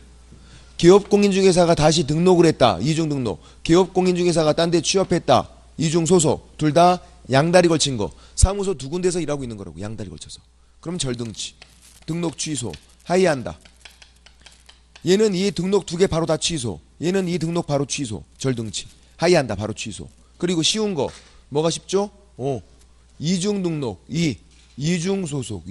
기업공인중개사가 다시 등록을 했다. 이중 등록. 기업공인중개사가 딴 데 취업했다. 이중 소속. 둘 다 양다리 걸친 거. 사무소 두 군데서 일하고 있는 거라고. 양다리 걸쳐서. 그럼 절등치. 등록 취소. 하이한다. 얘는 이 등록 두 개 바로 다 취소. 얘는 이 등록 바로 취소. 절등치. 하이한다. 바로 취소. 그리고 쉬운 거. 뭐가 쉽죠? 이중 등록. 이중 소속.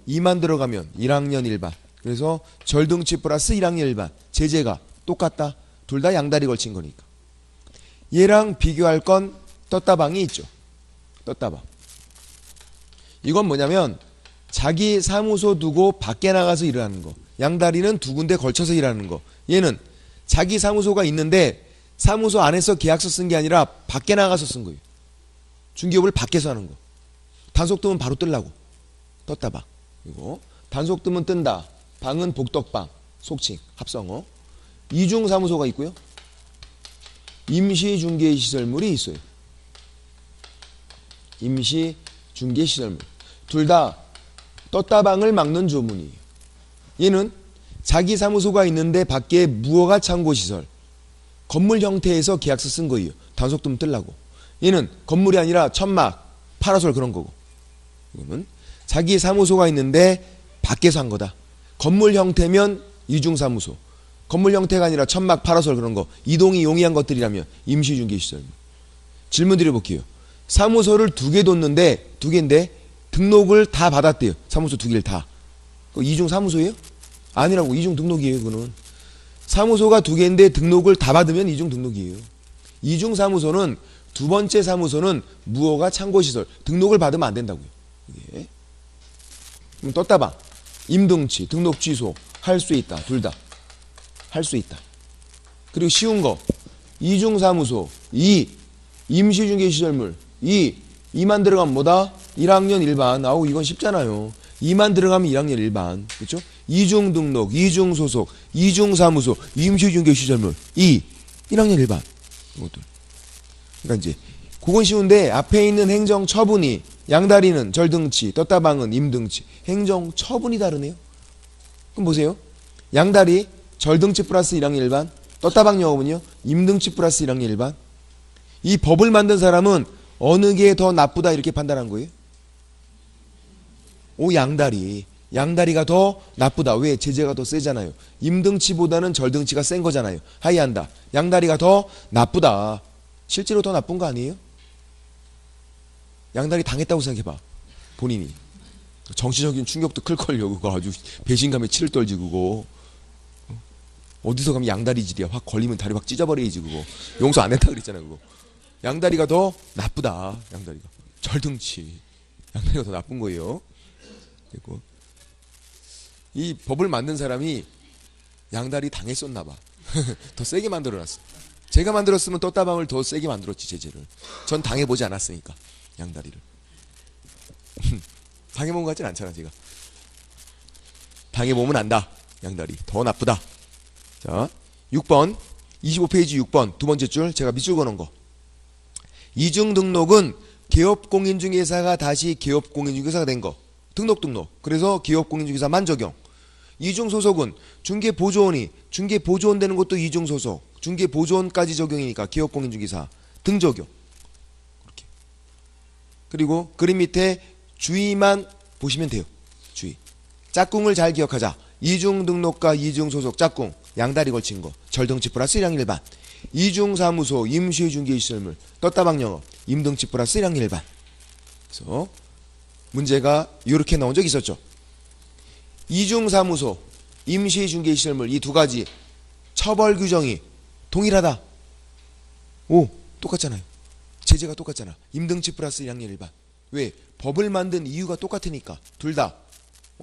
2만 들어가면 1학년 일반. 그래서 절등치 플러스 1학년 일반. 제재가 똑같다. 둘 다 양다리 걸친 거니까. 얘랑 비교할 건 떴다방이 있죠. 떴다방. 이건 뭐냐면 자기 사무소 두고 밖에 나가서 일하는 거. 양다리는 두 군데 걸쳐서 일하는 거. 얘는 자기 사무소가 있는데 사무소 안에서 계약서 쓴 게 아니라 밖에 나가서 쓴 거예요. 중개업을 밖에서 하는 거. 단속 뜨면 바로 뜨려고. 떴다방. 이거 단속 뜨면 뜬다. 방은 복덕방. 속칭 합성어. 이중 사무소가 있고요. 임시중개시설물이 있어요. 임시중개시설물. 둘 다 떴다방을 막는 조문이에요. 얘는 자기 사무소가 있는데 밖에 무허가 창고시설. 건물 형태에서 계약서 쓴 거예요. 단속 뜨면 뜨려고. 얘는 건물이 아니라 천막, 파라솔 그런 거고. 이거는 자기 사무소가 있는데 밖에서 한 거다. 건물 형태면 이중사무소. 건물 형태가 아니라 천막, 파라솔 그런 거. 이동이 용이한 것들이라면 임시중개시설. 질문 드려볼게요. 사무소를 두 개 뒀는데 두 개인데 등록을 다 받았대요. 사무소 두 개를 다. 이중사무소예요? 아니라고. 이중등록이에요. 그거는. 사무소가 두 개인데 등록을 다 받으면 이중 등록이에요. 이중 사무소는 두 번째 사무소는 무허가 창고시설 등록을 받으면 안 된다고요. 이게. 그럼 떴다방 임등치 등록 취소 할 수 있다. 둘 다 할 수 있다. 그리고 쉬운 거 이중 사무소 2 임시중개시설물 2만 들어가면 뭐다? 1학년 일반. 아우 이건 쉽잖아요. 2만 들어가면 1학년 일반. 그렇죠? 이중 등록, 이중 소속, 이중 사무소, 임시중개시설물 1학년 일반. 이것들. 그러니까 이제 그건 쉬운데 앞에 있는 행정 처분이 양다리는 절등치, 떴다방은 임등치. 행정 처분이 다르네요. 그럼 보세요. 양다리 절등치 플러스 1학년 일반, 떴다방 영업은요 임등치 플러스 1학년 일반. 이 법을 만든 사람은 어느 게 더 나쁘다 이렇게 판단한 거예요? 양다리가 더 나쁘다. 왜? 제재가 더 세잖아요. 임등치보다는 절등치가 센 거잖아요. 하이한다. 양다리가 더 나쁘다. 실제로 더 나쁜 거 아니에요? 양다리 당했다고 생각해봐. 본인이. 정치적인 충격도 클걸요. 그거 아주 배신감에 치를 떨지 그거. 어디서 가면 양다리질이야. 확 걸리면 다리 확 찢어버려야지 그거. 용서 안 했다 그랬잖아 그거. 양다리가 더 나쁘다. 양다리가. 절등치. 양다리가 더 나쁜 거예요. 그리고 이 법을 만든 사람이 양다리 당했었나 봐. 더 세게 만들어놨어. 제가 만들었으면 떴다방을 더 세게 만들었지 제재를. 전 당해보지 않았으니까 양다리를. 당해본 것 같진 않잖아 제가. 당해보면 안다. 양다리 더 나쁘다. 자 6번 25페이지 6번 두 번째 줄 제가 밑줄 그어놓은 거. 이중 등록은 기업공인중개사가 다시 기업공인중개사가 된 거. 등록. 그래서 기업공인중개사만 적용. 이중소속은 중개보조원이 중개보조원 되는 것도 이중소속. 중개보조원까지 적용이니까 기업공인중개사 등적용. 그렇게. 그리고 그림 밑에 주의만 보시면 돼요. 주의. 짝꿍을 잘 기억하자. 이중등록과 이중소속 짝꿍. 양다리 걸친 거. 절등치 플러스 1학년 일반. 이중사무소 임시중개시설물 떴다방 영업 임등치 플러스 1학년 일반. 그래서 문제가 이렇게 나온 적이 있었죠. 이중사무소 임시중개시설물 이 두 가지 처벌 규정이 동일하다. 오 똑같잖아요. 제재가 똑같잖아. 임등치 플러스 1학년 일반. 왜? 법을 만든 이유가 똑같으니까. 둘 다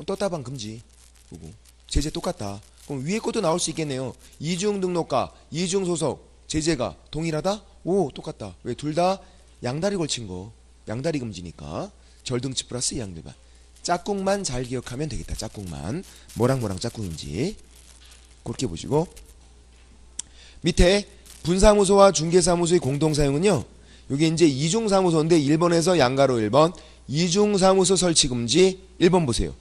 떴다방 금지. 그리고 제재 똑같다. 그럼 위에 것도 나올 수 있겠네요. 이중등록과 이중소속 제재가 동일하다? 오 똑같다. 왜? 둘 다 양다리 걸친 거. 양다리 금지니까. 절등치 플러스 2학년 일반. 짝꿍만 잘 기억하면 되겠다. 짝꿍만. 뭐랑 짝꿍인지 그렇게 보시고 밑에 분사무소와 중개사무소의 공동사용은요. 여기 이제 이중사무소인데 1번에서 양가로 1번 이중사무소 설치 금지 1번 보세요.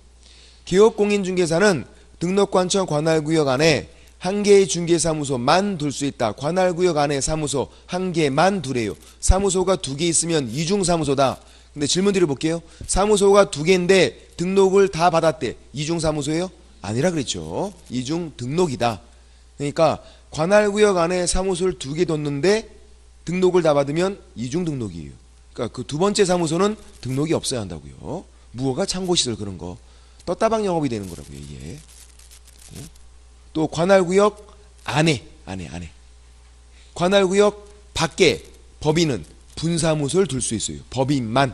기업공인중개사는 등록관청 관할구역 안에 한 개의 중개사무소만 둘 수 있다. 관할구역 안에 사무소 한 개만 두래요. 사무소가 두 개 있으면 이중사무소다. 근데 질문 드려볼게요. 사무소가 두 개인데 등록을 다 받았대. 이중사무소예요? 아니라 그랬죠. 이중등록이다. 그러니까 관할구역 안에 사무소를 두 개 뒀는데 등록을 다 받으면 이중등록이에요. 그러니까 그 두 번째 사무소는 등록이 없어야 한다고요. 무허가 창고시설 그런 거. 떴다방 영업이 되는 거라고요. 이게. 또 관할구역 안에 관할구역 밖에 법인은 분사무소를 둘 수 있어요. 법인만.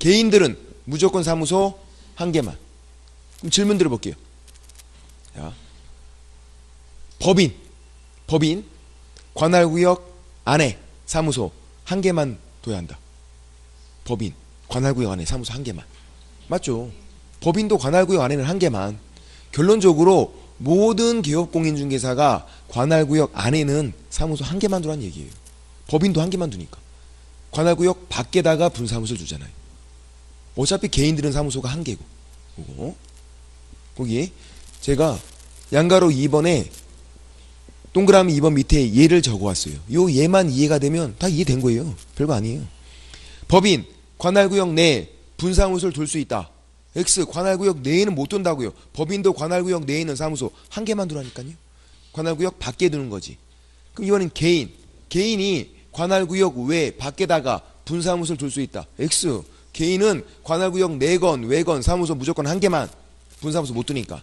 개인들은 무조건 사무소 한 개만. 그럼 질문 들어볼게요. 자, 법인 관할구역 안에 사무소 한 개만 둬야 한다. 법인 관할구역 안에 사무소 한 개만. 맞죠? 법인도 관할구역 안에는 한 개만. 결론적으로 모든 기업공인중개사가 관할구역 안에는 사무소 한 개만 두란 얘기예요. 법인도 한 개만 두니까. 관할구역 밖에다가 분사무소를 두잖아요. 어차피 개인들은 사무소가 한 개고. 거기 제가 양가로 2번에 동그라미 2번 밑에 예를 적어왔어요. 요 예만 이해가 되면 다 이해된 거예요. 별거 아니에요. 법인 관할구역 내에 분사무소를 둘 수 있다. X 관할구역 내에는 못 둔다고요. 법인도 관할구역 내에 있는 사무소 한 개만 두라니까요. 관할구역 밖에 두는 거지. 그럼 이번엔 개인이 관할구역 외 밖에다가 분사무소를 둘 수 있다. X 개인은 관할구역 내건 외건 사무소 무조건 한 개만. 분사무소 못 두니까.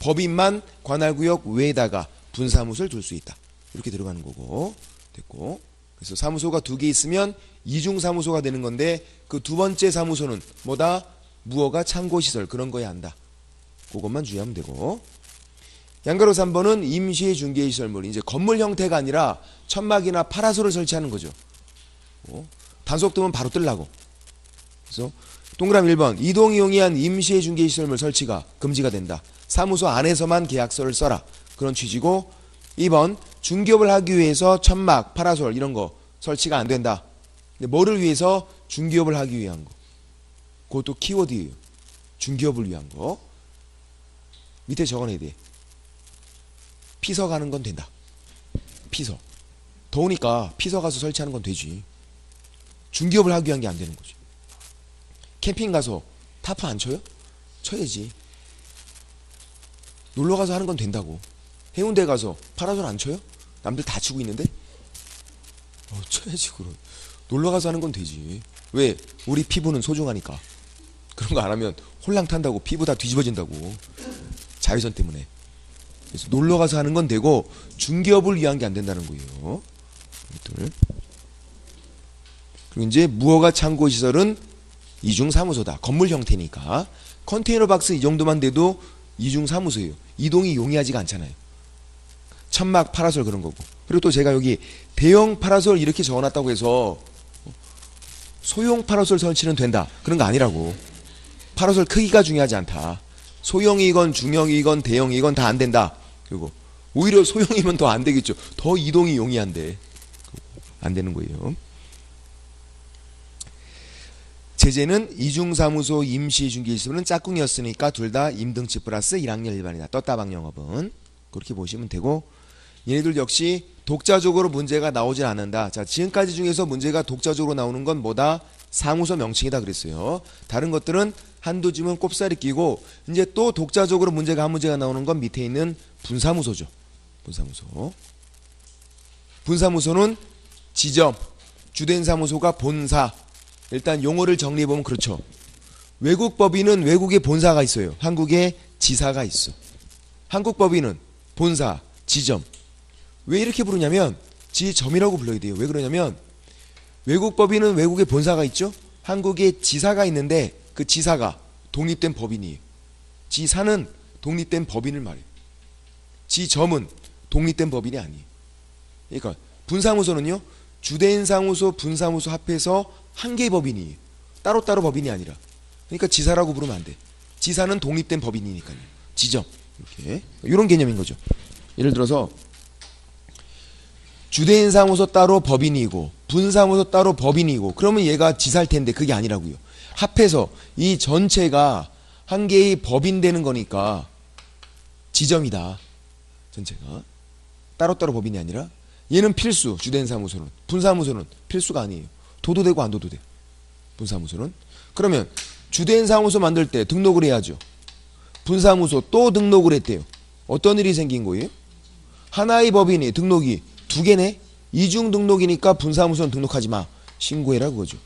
법인만 관할구역 외에다가 분사무소를 둘 수 있다. 이렇게 들어가는 거고 됐고. 그래서 사무소가 2개 있으면 이중사무소가 되는 건데 그 두 번째 사무소는 뭐다? 무허가 창고시설 그런 거에 한다. 그것만 주의하면 되고. 양가로 3번은 임시 중개시설물. 이제 건물 형태가 아니라 천막이나 파라솔을 설치하는 거죠. 단속 뜨면 바로 뜰라고. 그래서 동그라미 1번 이동이 용이한 임시 중개시설물 설치가 금지가 된다. 사무소 안에서만 계약서를 써라. 그런 취지고. 2번 중개업을 하기 위해서 천막, 파라솔 이런 거 설치가 안 된다. 근데 뭐를 위해서? 중개업을 하기 위한 거. 그것도 키워드예요. 중개업을 위한 거. 밑에 적어내야 돼. 피서 가는 건 된다. 피서. 더우니까 피서 가서 설치하는 건 되지. 중개업을 하기 위한 게 안 되는 거지. 캠핑 가서 타프 안 쳐요? 쳐야지. 놀러 가서 하는 건 된다고. 해운대 가서 파라솔 안 쳐요? 남들 다 치고 있는데? 쳐야지 그럼. 놀러 가서 하는 건 되지. 왜? 우리 피부는 소중하니까. 그런 거 안 하면 홀랑 탄다고 피부 다 뒤집어진다고. 자외선 때문에. 그래서 놀러 가서 하는 건 되고 중개업을 위한 게 안 된다는 거예요. 그리고 이제 무허가 창고 시설은 이중 사무소다. 건물 형태니까. 컨테이너 박스 이 정도만 돼도 이중 사무소예요. 이동이 용이하지가 않잖아요. 천막, 파라솔 그런 거고. 그리고 또 제가 여기 대형 파라솔 이렇게 적어놨다고 해서 소형 파라솔 설치는 된다. 그런 거 아니라고. 파라솔 크기가 중요하지 않다. 소형이건 중형이건 대형이건 다 안 된다. 그리고 오히려 소형이면 더 안 되겠죠. 더 이동이 용이한데 안 되는 거예요. 제재는 이중사무소 임시중개시설은 짝꿍이었으니까 둘 다 임등치 플러스 1학년 일반이다. 떴다방 영업은 그렇게 보시면 되고. 얘네들 역시 독자적으로 문제가 나오질 않는다. 자, 지금까지 중에서 문제가 독자적으로 나오는 건 뭐다? 사무소 명칭이다 그랬어요. 다른 것들은 한두 지문 꼽사리 끼고 이제 또 독자적으로 한 문제가 나오는 건 밑에 있는 분사무소죠. 분사무소. 분사무소는 지점, 주된 사무소가 본사. 일단 용어를 정리해보면 그렇죠. 외국 법인은 외국에 본사가 있어요. 한국에 지사가 있어. 한국 법인은 본사, 지점. 왜 이렇게 부르냐면 지점이라고 불러야 돼요. 왜 그러냐면 외국 법인은 외국에 본사가 있죠. 한국에 지사가 있는데 그 지사가 독립된 법인이에요. 지사는 독립된 법인을 말해요. 지점은 독립된 법인이 아니에요. 그러니까 분사무소는요. 주된 사무소, 분사무소 합해서 한 개의 법인이에요. 따로따로 법인이 아니라. 그러니까 지사라고 부르면 안 돼. 지사는 독립된 법인이니까요. 지점. 이렇게. 이런 개념인 거죠. 예를 들어서 주된 사무소 따로 법인이고 분사무소 따로 법인이고 그러면 얘가 지사일 텐데 그게 아니라고요. 합해서 이 전체가 한 개의 법인 되는 거니까 지점이다. 전체가. 따로따로 법인이 아니라 얘는 필수. 주된 사무소는. 분사무소는 필수가 아니에요. 도도 되고 안 도도 돼. 분사무소는. 그러면 주된 사무소 만들 때 등록을 해야죠. 분사무소 또 등록을 했대요. 어떤 일이 생긴 거예요? 하나의 법인이 등록이 2개네? 이중 등록이니까 분사무소는 등록하지 마. 신고해라 그거죠.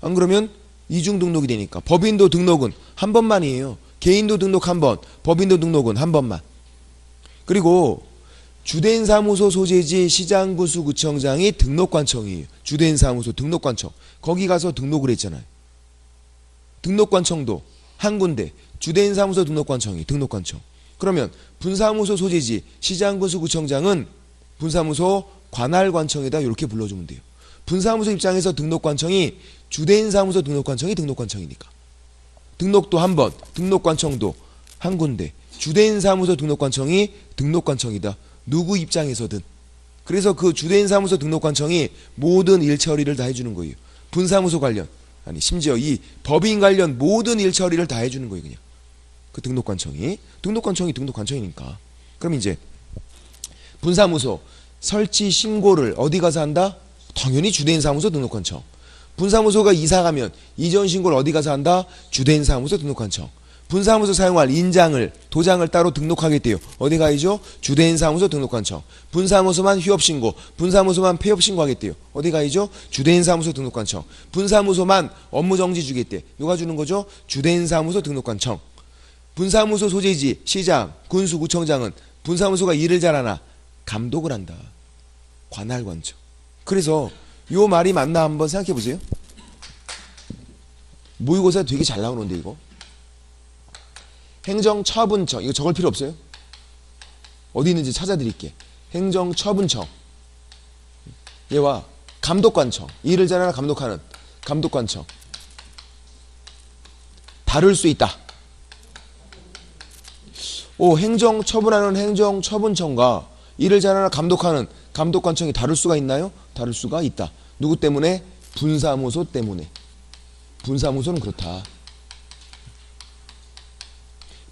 안 그러면 이중 등록이 되니까. 법인도 등록은 한 번만이에요. 개인도 등록 한 번, 법인도 등록은 한 번만. 그리고 주된 사무소 소재지 시장군수구청장이 등록관청이에요. 주된 사무소 등록관청. 거기 가서 등록을 했잖아요. 등록관청도 한 군데. 주된 사무소 등록관청이 등록관청. 그러면 분사무소 소재지 시장군수구청장은 분사무소 관할관청에다 이렇게 불러주면 돼요. 분사무소 입장에서 등록관청이 주된 사무소 등록관청이 등록관청이니까. 등록도 한 번, 등록관청도 한 군데. 주된 사무소 등록관청이 등록관청이다. 누구 입장에서든. 그래서 그 주된 사무소 등록관청이 모든 일 처리를 다 해주는 거예요. 분사무소 관련, 아니 심지어 이 법인 관련 모든 일 처리를 다 해주는 거예요. 그냥 그 등록관청이니까. 그럼 이제 분사무소 설치 신고를 어디 가서 한다? 당연히 주된 사무소 등록관청. 분사무소가 이사 가면 이전 신고를 어디 가서 한다? 주된 사무소 등록관청. 분사무소 사용할 인장을, 도장을 따로 등록하겠대요. 어디 가야죠? 주된 사무소 등록관청. 분사무소만 휴업신고, 분사무소만 폐업신고 하겠대요. 어디 가야죠? 주된 사무소 등록관청. 분사무소만 업무정지 주겠대. 누가 주는 거죠? 주된 사무소 등록관청. 분사무소 소재지, 시장, 군수, 구청장은 분사무소가 일을 잘하나? 감독을 한다. 관할관청. 그래서 요 말이 맞나 한번 생각해 보세요. 모의고사 되게 잘 나오는데 이거. 행정처분청. 이거 적을 필요 없어요. 어디 있는지 찾아드릴게. 행정처분청. 얘와 감독관청. 일을 잘하나 감독하는 감독관청. 다를 수 있다. 행정처분하는 행정처분청과 일을 잘하나 감독하는 감독관청이 다를 수가 있나요? 다를 수가 있다. 누구 때문에? 분사무소 때문에. 분사무소는 그렇다.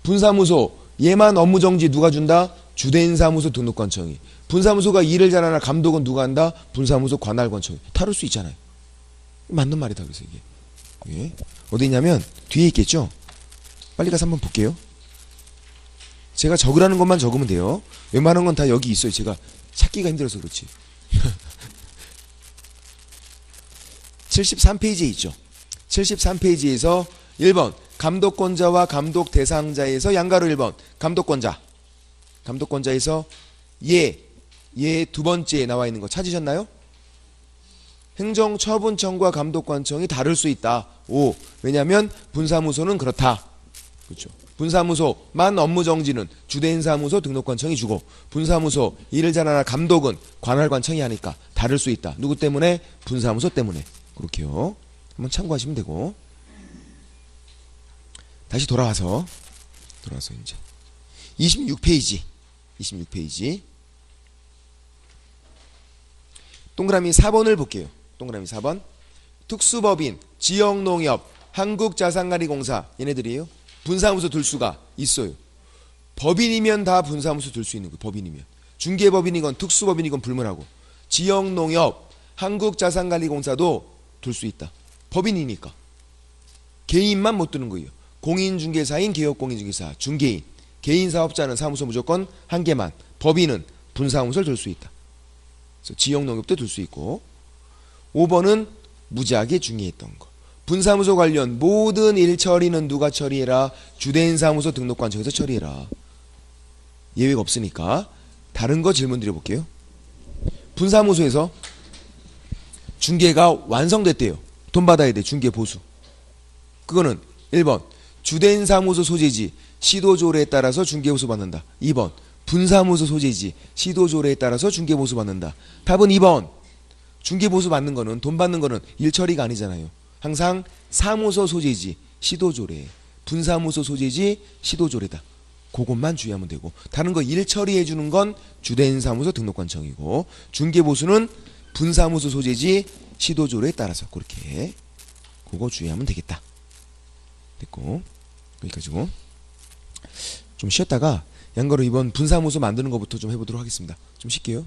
분사무소 얘만 업무정지 누가 준다? 주된 사무소 등록관청이. 분사무소가 일을 잘하나 감독은 누가 한다? 분사무소 관할관청이. 다를 수 있잖아요. 맞는 말이다. 그래서 이게 어디 있냐면 뒤에 있겠죠? 빨리 가서 한번 볼게요. 제가 적으라는 것만 적으면 돼요. 웬만한 건 다 여기 있어요. 제가 찾기가 힘들어서 그렇지. 73페이지에 있죠. 73페이지에서 1번 감독권자와 감독 대상자에서 양가로 1번 감독권자에서 얘 두 번째에 나와 있는 거 찾으셨나요? 행정처분청과 감독관청이 다를 수 있다. 왜냐하면 분사무소는 그렇다. 그렇죠. 분사무소만 업무정지는 주된 사무소 등록관청이 주고 분사무소 일을 잘하나 감독은 관할관청이 하니까 다를 수 있다. 누구 때문에? 분사무소 때문에. 그렇게요. 한번 참고하시면 되고. 다시 돌아와서 이제 26페이지 동그라미 4번을 볼게요. 동그라미 4번 특수법인, 지역농협, 한국자산관리공사 얘네들이에요. 분사무소 둘 수가 있어요. 법인이면 다 분사무소 둘 수 있는 거예요. 법인이면. 중개법인이건 특수법인이건 불문하고. 지역농협, 한국자산관리공사도 둘 수 있다. 법인이니까. 개인만 못 두는 거예요. 공인중개사인 개업공인중개사, 중개인. 개인사업자는 사무소 무조건 한 개만. 법인은 분사무소를 둘 수 있다. 그래서 지역농협도 둘 수 있고. 5번은 무지하게 중요했던 거. 분사무소 관련 모든 일 처리는 누가 처리해라? 주된 사무소 등록관청에서 처리해라. 예외가 없으니까 다른 거 질문 드려볼게요. 분사무소에서 중개가 완성됐대요. 돈 받아야 돼. 중개 보수. 그거는 1번 주된 사무소 소재지 시도조례에 따라서 중개보수 받는다. 2번 분사무소 소재지 시도조례에 따라서 중개보수 받는다. 답은 2번. 중개보수 받는 거는 돈 받는 거는 일처리가 아니잖아요. 항상 사무소 소재지 시도조례, 분사무소 소재지 시도조례다. 그것만 주의하면 되고 다른 거 일처리해 주는 건 주된 사무소 등록관청이고 중개보수는 분사무소 소재지 시도조례에 따라서 그렇게 그거 주의하면 되겠다. 됐고 여기까지고 좀 쉬었다가 양가로 이번 분사무소 만드는 것부터 좀 해보도록 하겠습니다. 좀 쉴게요.